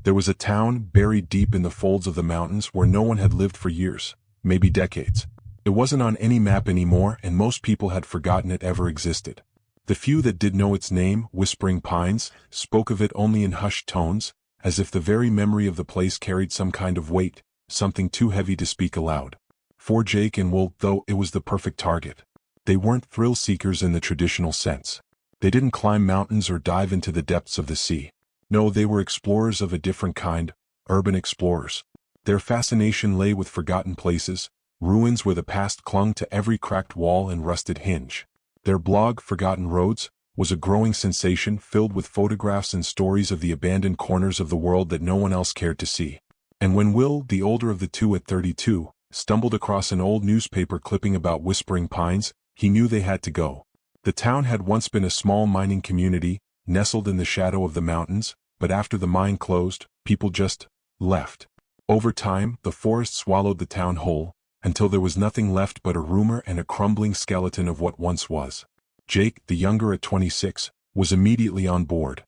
There was a town buried deep in the folds of the mountains where no one had lived for years, maybe decades. It wasn't on any map anymore, and most people had forgotten it ever existed. The few that did know its name, Whispering Pines, spoke of it only in hushed tones, as if the very memory of the place carried some kind of weight, something too heavy to speak aloud. For Jake and Will, though, it was the perfect target. They weren't thrill-seekers in the traditional sense. They didn't climb mountains or dive into the depths of the sea. No, they were explorers of a different kind, urban explorers. Their fascination lay with forgotten places, ruins where the past clung to every cracked wall and rusted hinge. Their blog, Forgotten Roads, was a growing sensation filled with photographs and stories of the abandoned corners of the world that no one else cared to see. And when Will, the older of the two at 32, stumbled across an old newspaper clipping about Whispering Pines, he knew they had to go. The town had once been a small mining community, nestled in the shadow of the mountains, but after the mine closed, people just left. Over time, the forest swallowed the town whole, until there was nothing left but a rumor and a crumbling skeleton of what once was. Jake, the younger at 26, was immediately on board.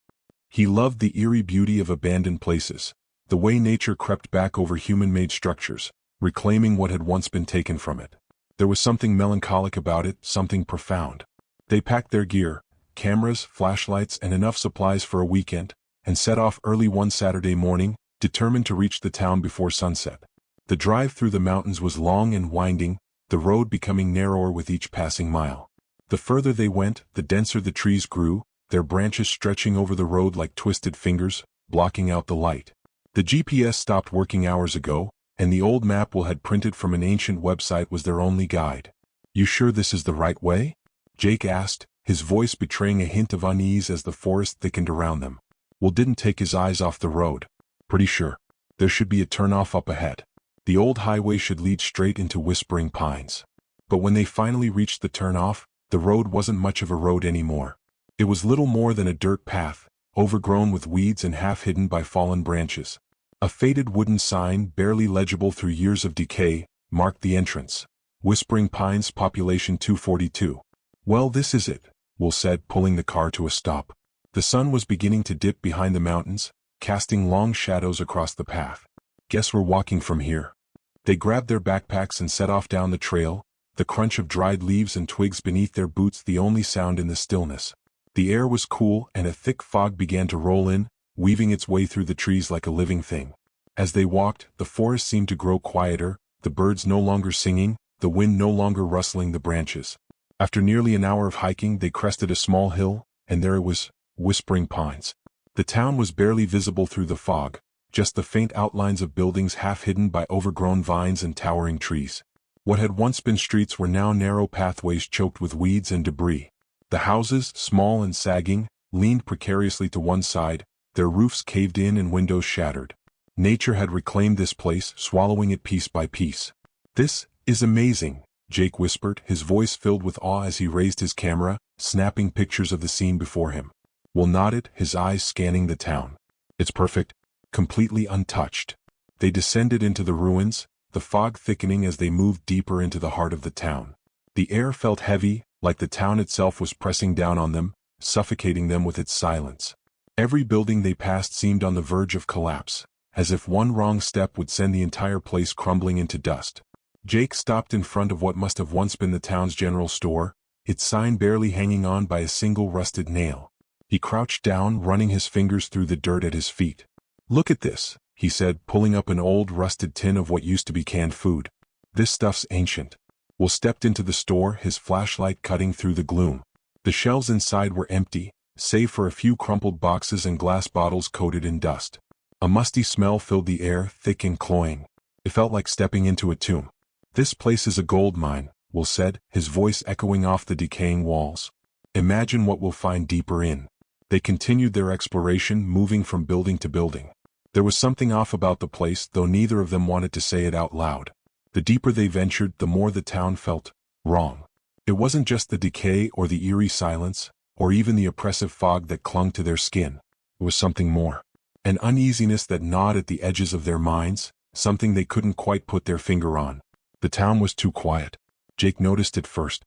He loved the eerie beauty of abandoned places, the way nature crept back over human-made structures, reclaiming what had once been taken from it. There was something melancholic about it, something profound. They packed their gear, cameras, flashlights, and enough supplies for a weekend, and set off early one Saturday morning, determined to reach the town before sunset. The drive through the mountains was long and winding, the road becoming narrower with each passing mile. The further they went, the denser the trees grew, their branches stretching over the road like twisted fingers, blocking out the light. The GPS stopped working hours ago, and the old map Will had printed from an ancient website was their only guide. "You sure this is the right way?" Jake asked, his voice betraying a hint of unease as the forest thickened around them. Will didn't take his eyes off the road. "Pretty sure. There should be a turnoff up ahead. The old highway should lead straight into Whispering Pines." But when they finally reached the turnoff, the road wasn't much of a road anymore. It was little more than a dirt path, overgrown with weeds and half hidden by fallen branches. A faded wooden sign, barely legible through years of decay, marked the entrance. Whispering Pines, population 242. "Well, this is it," Will said, pulling the car to a stop. The sun was beginning to dip behind the mountains, casting long shadows across the path. "Guess we're walking from here." They grabbed their backpacks and set off down the trail, the crunch of dried leaves and twigs beneath their boots the only sound in the stillness. The air was cool, and a thick fog began to roll in, weaving its way through the trees like a living thing. As they walked, the forest seemed to grow quieter, the birds no longer singing, the wind no longer rustling the branches. After nearly an hour of hiking, they crested a small hill, and there it was, Whispering Pines. The town was barely visible through the fog, just the faint outlines of buildings half hidden by overgrown vines and towering trees. What had once been streets were now narrow pathways choked with weeds and debris. The houses, small and sagging, leaned precariously to one side, their roofs caved in and windows shattered. Nature had reclaimed this place, swallowing it piece by piece. "This is amazing," Jake whispered, his voice filled with awe as he raised his camera, snapping pictures of the scene before him. Will nodded, his eyes scanning the town. "It's perfect. Completely untouched." They descended into the ruins, the fog thickening as they moved deeper into the heart of the town. The air felt heavy, like the town itself was pressing down on them, suffocating them with its silence. Every building they passed seemed on the verge of collapse, as if one wrong step would send the entire place crumbling into dust. Jake stopped in front of what must have once been the town's general store, its sign barely hanging on by a single rusted nail. He crouched down, running his fingers through the dirt at his feet. "Look at this," he said, pulling up an old rusted tin of what used to be canned food. "This stuff's ancient." Will stepped into the store, his flashlight cutting through the gloom. The shelves inside were empty, save for a few crumpled boxes and glass bottles coated in dust. A musty smell filled the air, thick and cloying. It felt like stepping into a tomb. "This place is a gold mine," Will said, his voice echoing off the decaying walls. "Imagine what we'll find deeper in." They continued their exploration, moving from building to building. There was something off about the place, though neither of them wanted to say it out loud. The deeper they ventured, the more the town felt wrong. It wasn't just the decay or the eerie silence, or even the oppressive fog that clung to their skin. It was something more. An uneasiness that gnawed at the edges of their minds, something they couldn't quite put their finger on. The town was too quiet. Jake noticed it first.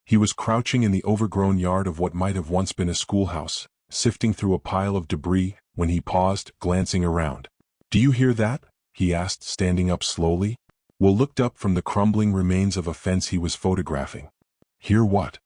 He was crouching in the overgrown yard of what might have once been a schoolhouse, sifting through a pile of debris, when he paused, glancing around. "Do you hear that?" he asked, standing up slowly. Will looked up from the crumbling remains of a fence he was photographing. "Hear what?"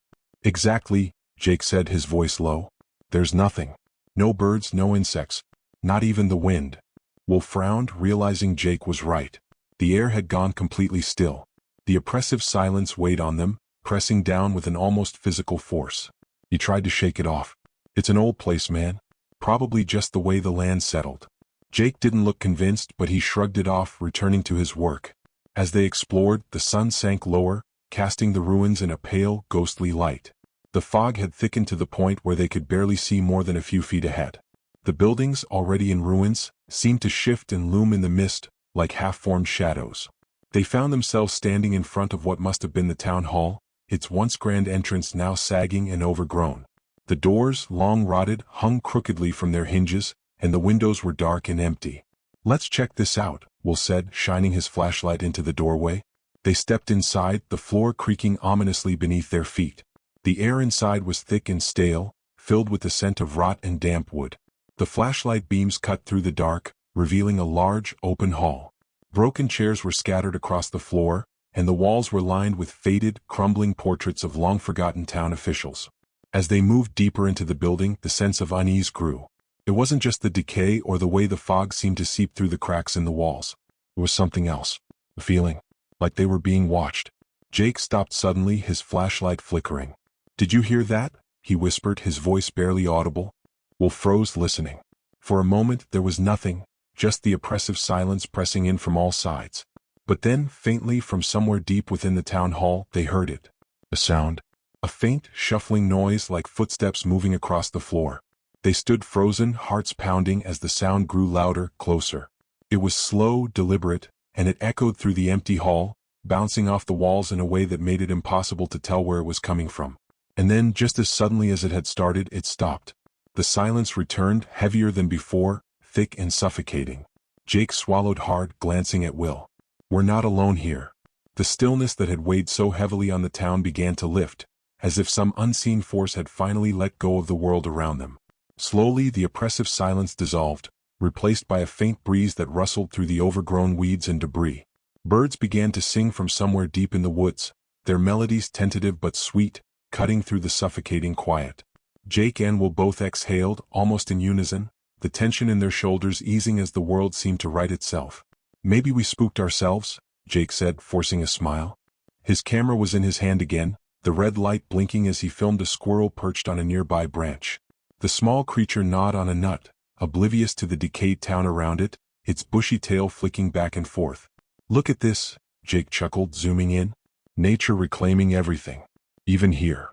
"Exactly," Jake said, his voice low. "There's nothing. No birds, no insects. Not even the wind." Will frowned, realizing Jake was right. The air had gone completely still. The oppressive silence weighed on them, pressing down with an almost physical force. He tried to shake it off. "It's an old place, man. Probably just the way the land settled." Jake didn't look convinced, but he shrugged it off, returning to his work. As they explored, the sun sank lower, casting the ruins in a pale, ghostly light. The fog had thickened to the point where they could barely see more than a few feet ahead. The buildings, already in ruins, seemed to shift and loom in the mist, like half-formed shadows. They found themselves standing in front of what must have been the town hall, its once grand entrance now sagging and overgrown. The doors, long rotted, hung crookedly from their hinges, and the windows were dark and empty. "Let's check this out," Will said, shining his flashlight into the doorway. They stepped inside, the floor creaking ominously beneath their feet. The air inside was thick and stale, filled with the scent of rot and damp wood. The flashlight beams cut through the dark, revealing a large, open hall. Broken chairs were scattered across the floor, and the walls were lined with faded, crumbling portraits of long-forgotten town officials. As they moved deeper into the building, the sense of unease grew. It wasn't just the decay or the way the fog seemed to seep through the cracks in the walls. It was something else. A feeling. Like they were being watched. Jake stopped suddenly, his flashlight flickering. "Did you hear that?" he whispered, his voice barely audible. Will froze, listening. For a moment there was nothing, just the oppressive silence pressing in from all sides. But then, faintly from somewhere deep within the town hall, they heard it. A sound. A faint, shuffling noise like footsteps moving across the floor. They stood frozen, hearts pounding as the sound grew louder, closer. It was slow, deliberate, and it echoed through the empty hall, bouncing off the walls in a way that made it impossible to tell where it was coming from. And then, just as suddenly as it had started, it stopped. The silence returned, heavier than before, thick and suffocating. Jake swallowed hard, glancing at Will. "We're not alone here." The stillness that had weighed so heavily on the town began to lift, as if some unseen force had finally let go of the world around them. Slowly the oppressive silence dissolved, replaced by a faint breeze that rustled through the overgrown weeds and debris. Birds began to sing from somewhere deep in the woods, their melodies tentative but sweet, cutting through the suffocating quiet. Jake and Will both exhaled, almost in unison, the tension in their shoulders easing as the world seemed to right itself. "Maybe we spooked ourselves," Jake said, forcing a smile. His camera was in his hand again, the red light blinking as he filmed a squirrel perched on a nearby branch. The small creature gnawed on a nut, oblivious to the decayed town around it, its bushy tail flicking back and forth. "Look at this," Jake chuckled, zooming in. "Nature reclaiming everything. Even here."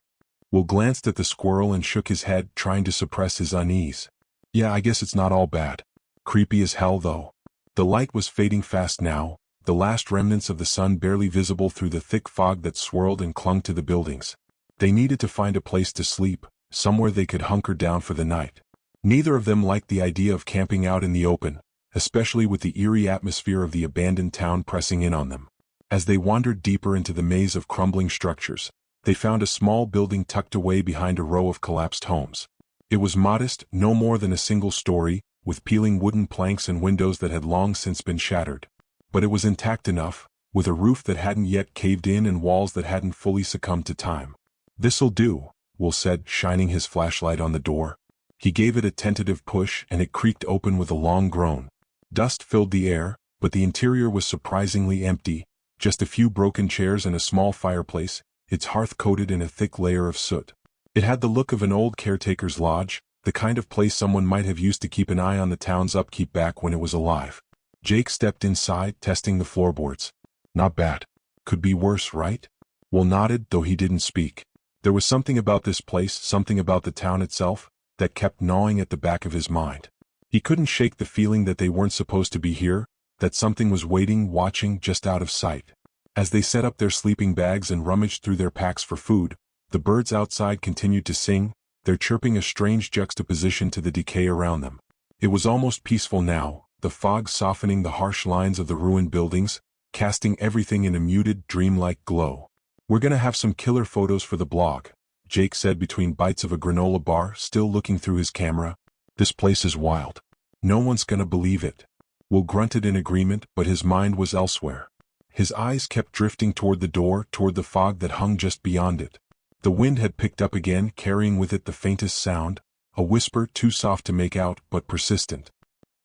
Will glanced at the squirrel and shook his head, trying to suppress his unease. "Yeah, I guess it's not all bad. Creepy as hell, though." The light was fading fast now, the last remnants of the sun barely visible through the thick fog that swirled and clung to the buildings. They needed to find a place to sleep, somewhere they could hunker down for the night. Neither of them liked the idea of camping out in the open, especially with the eerie atmosphere of the abandoned town pressing in on them. As they wandered deeper into the maze of crumbling structures, they found a small building tucked away behind a row of collapsed homes. It was modest, no more than a single story, with peeling wooden planks and windows that had long since been shattered. But it was intact enough, with a roof that hadn't yet caved in and walls that hadn't fully succumbed to time. "This'll do," Will said, shining his flashlight on the door. He gave it a tentative push and it creaked open with a long groan. Dust filled the air, but the interior was surprisingly empty, just a few broken chairs and a small fireplace, its hearth coated in a thick layer of soot. It had the look of an old caretaker's lodge, the kind of place someone might have used to keep an eye on the town's upkeep back when it was alive. Jake stepped inside, testing the floorboards. "Not bad. Could be worse, right?" Will nodded, though he didn't speak. There was something about this place, something about the town itself, that kept gnawing at the back of his mind. He couldn't shake the feeling that they weren't supposed to be here, that something was waiting, watching, just out of sight. As they set up their sleeping bags and rummaged through their packs for food, the birds outside continued to sing, their chirping a strange juxtaposition to the decay around them. It was almost peaceful now, the fog softening the harsh lines of the ruined buildings, casting everything in a muted, dreamlike glow. "We're gonna have some killer photos for the blog," Jake said between bites of a granola bar, still looking through his camera. "This place is wild. No one's gonna believe it." Will grunted in agreement, but his mind was elsewhere. His eyes kept drifting toward the door, toward the fog that hung just beyond it. The wind had picked up again, carrying with it the faintest sound, a whisper too soft to make out, but persistent.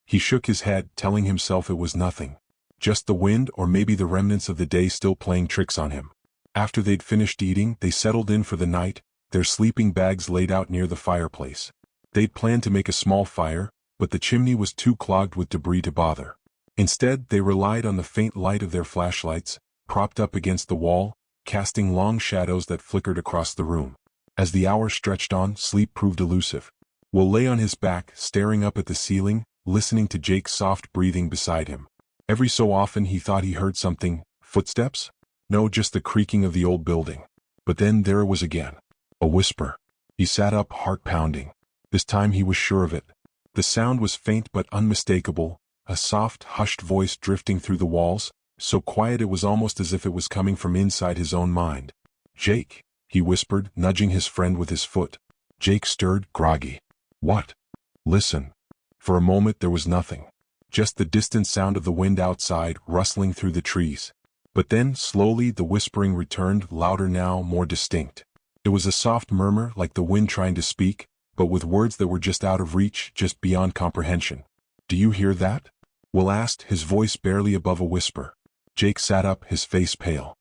He shook his head, telling himself it was nothing. Just the wind, or maybe the remnants of the day still playing tricks on him. After they'd finished eating, they settled in for the night, their sleeping bags laid out near the fireplace. They'd planned to make a small fire, but the chimney was too clogged with debris to bother. Instead, they relied on the faint light of their flashlights, propped up against the wall, casting long shadows that flickered across the room. As the hours stretched on, sleep proved elusive. Will lay on his back, staring up at the ceiling, listening to Jake's soft breathing beside him. Every so often he thought he heard something. Footsteps? No, just the creaking of the old building. But then there it was again. A whisper. He sat up, heart pounding. This time he was sure of it. The sound was faint but unmistakable, a soft, hushed voice drifting through the walls, so quiet it was almost as if it was coming from inside his own mind. "Jake," he whispered, nudging his friend with his foot. Jake stirred, groggy. "What?" "Listen." For a moment there was nothing. Just the distant sound of the wind outside, rustling through the trees. But then, slowly, the whispering returned, louder now, more distinct. It was a soft murmur, like the wind trying to speak, but with words that were just out of reach, just beyond comprehension. "Do you hear that?" Will asked, his voice barely above a whisper. Jake sat up, his face pale.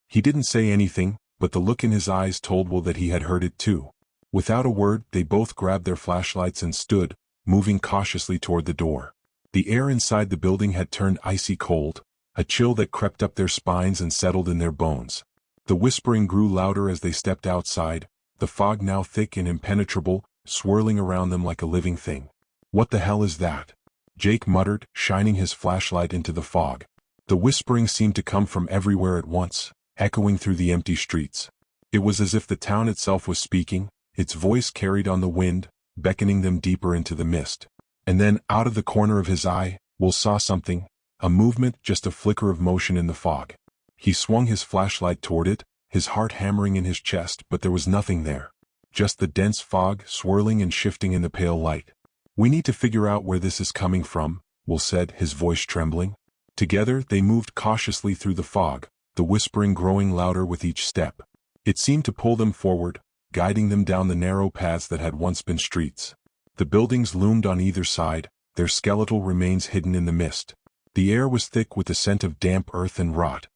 He didn't say anything, but the look in his eyes told Will that he had heard it too. Without a word, they both grabbed their flashlights and stood, moving cautiously toward the door. The air inside the building had turned icy cold, a chill that crept up their spines and settled in their bones. The whispering grew louder as they stepped outside, the fog now thick and impenetrable, swirling around them like a living thing. "What the hell is that?" Jake muttered, shining his flashlight into the fog. The whispering seemed to come from everywhere at once, echoing through the empty streets. It was as if the town itself was speaking, its voice carried on the wind, beckoning them deeper into the mist. And then, out of the corner of his eye, Will saw something, a movement, just a flicker of motion in the fog. He swung his flashlight toward it, his heart hammering in his chest, but there was nothing there. Just the dense fog, swirling and shifting in the pale light. "We need to figure out where this is coming from," Will said, his voice trembling. Together, they moved cautiously through the fog, the whispering growing louder with each step. It seemed to pull them forward, guiding them down the narrow paths that had once been streets. The buildings loomed on either side, their skeletal remains hidden in the mist. The air was thick with the scent of damp earth and rot.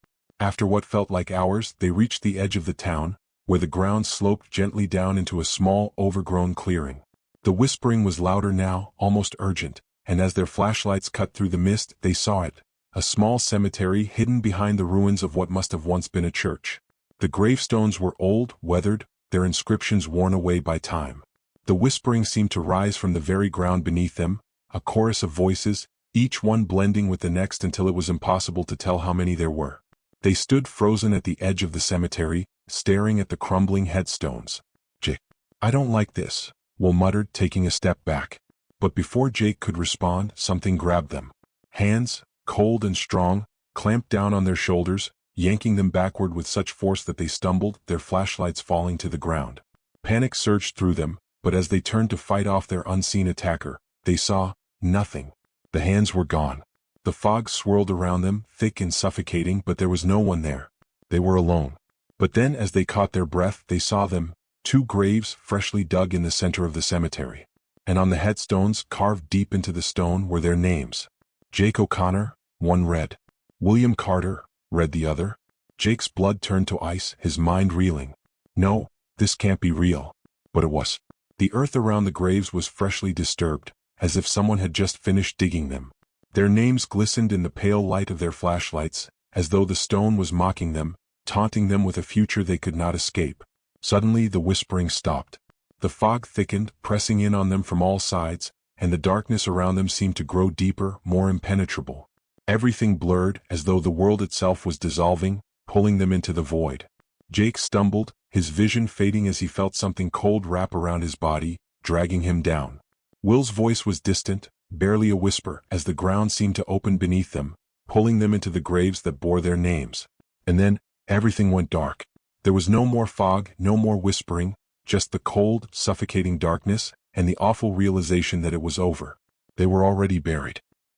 After what felt like hours, they reached the edge of the town, where the ground sloped gently down into a small, overgrown clearing. The whispering was louder now, almost urgent, and as their flashlights cut through the mist, they saw it. A small cemetery hidden behind the ruins of what must have once been a church. The gravestones were old, weathered, their inscriptions worn away by time. The whispering seemed to rise from the very ground beneath them, a chorus of voices, each one blending with the next until it was impossible to tell how many there were. They stood frozen at the edge of the cemetery, staring at the crumbling headstones. "Jake, I don't like this," Will muttered, taking a step back. But before Jake could respond, something grabbed them. Hands, cold and strong, clamped down on their shoulders, yanking them backward with such force that they stumbled, their flashlights falling to the ground. Panic surged through them, but as they turned to fight off their unseen attacker, they saw nothing. The hands were gone. The fog swirled around them, thick and suffocating, but there was no one there. They were alone. But then as they caught their breath, they saw them, two graves freshly dug in the center of the cemetery. And on the headstones, carved deep into the stone, were their names. Jake O'Connor, one read. William Carter, read the other. Jake's blood turned to ice, his mind reeling. No, this can't be real. But it was. The earth around the graves was freshly disturbed, as if someone had just finished digging them. Their names glistened in the pale light of their flashlights, as though the stone was mocking them, taunting them with a future they could not escape. Suddenly the whispering stopped. The fog thickened, pressing in on them from all sides, and the darkness around them seemed to grow deeper, more impenetrable. Everything blurred, as though the world itself was dissolving, pulling them into the void. Jake stumbled, his vision fading as he felt something cold wrap around his body, dragging him down. Will's voice was distant, barely a whisper, as the ground seemed to open beneath them, pulling them into the graves that bore their names. And then, everything went dark. There was no more fog, no more whispering, just the cold, suffocating darkness, and the awful realization that it was over. They were already buried.